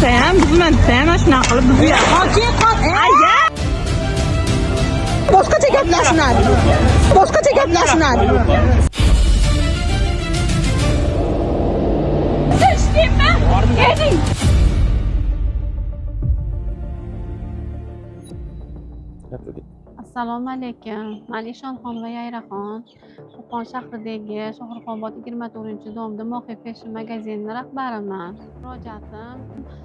desam, buzmandisam, mana shunaqa qilib buzyapti. Haqiqat. Boshqacha gaplashiladi. Boshqacha gaplashiladi. Assalomu alaykum. Men Eshonxon va Yayraxon, Qo'qon shahridagi Shohruxobod 24-domda Moxiy Fashion magazining rahbariman. Murojaatim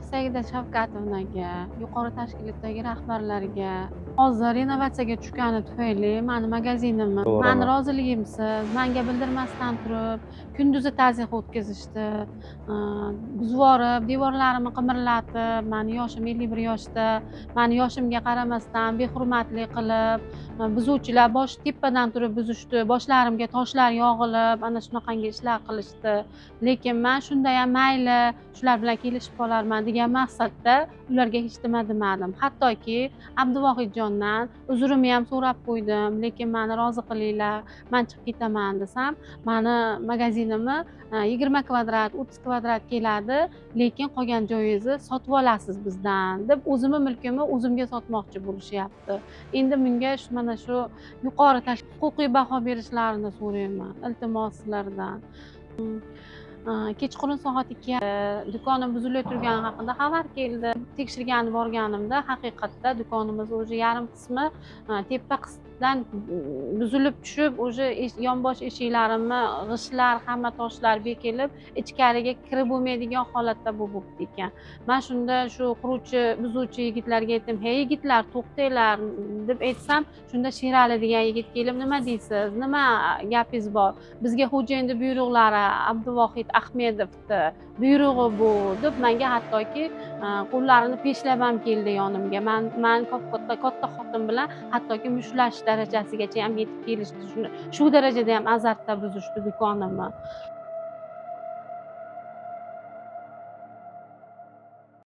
Saida Shavkatovnaga, yuqori tashkilotdagi rahbarlarga hozir renovatsiyaga tushgani tufayli meni magazinimni meni roziligimsiz menga bildirmasdan turib kunduzi tazyiq o'tkazishdi, buzvorib, devorlarimni qimirlatib, meni yoshim 51 yoshda, meni yoshimga qaramasdan behurmatlik qilib, buzuvchilar bosh tepadan turib buzishdi, boshlarimga toshlar yog'ilib, ana shunaqangi ishlar qilishdi. Lekin men shunda ham mayli, shular bilan kelishib qolarman degan maqsadda ularga hech nima demadim. Hattoki Abduvohidjondan uzrimni ham so'rab qo'ydim, lekin meni rozi qilinglar, men chiqib ketaman desam, meni magazinimni 20 kvadrat, 30 kvadrat keladi, lekin qolgan joyingizni sotib olasiz bizdan deb o'zimni mulkimni o'zimga sotmoqchi bo'lishyapti. Endi bunga mana shu yuqori huquqiy baho berishlarini so'rayman, iltimos sizlardan. Kechqurun soat 2 do'konim buzilib turgani haqida xabar keldi. Tekshirgani borganimda haqiqatda do'konimiz o'zi yarim qismi tepa qismdan buzilib tushib, o'zi yonbosh eshiklarimni g'ishlar, hamma toshlar bekilib, ichkariga kirib bo'lmaydigan holatda bo'libdi ekan. Men shunda shu quruvchi, buzuvchi yigitlarga aytdim, "Hey yigitlar, to'xtanglar" deb aytsam, shunda Sherali degan yigit kelib, "Nima deysiz? Nima gapingiz bor? Bizga xo'jayinning buyruqlari Abduvohid Ahmedovni buyrug'i bu" deb menga hattoki qo'llarini peshlab ham keldi yonimga. Men katta xotin bilan hattoki mushtlash darajasigacha ham yetib kelishdi. Shu darajada ham azartda buzishdi do'konimni.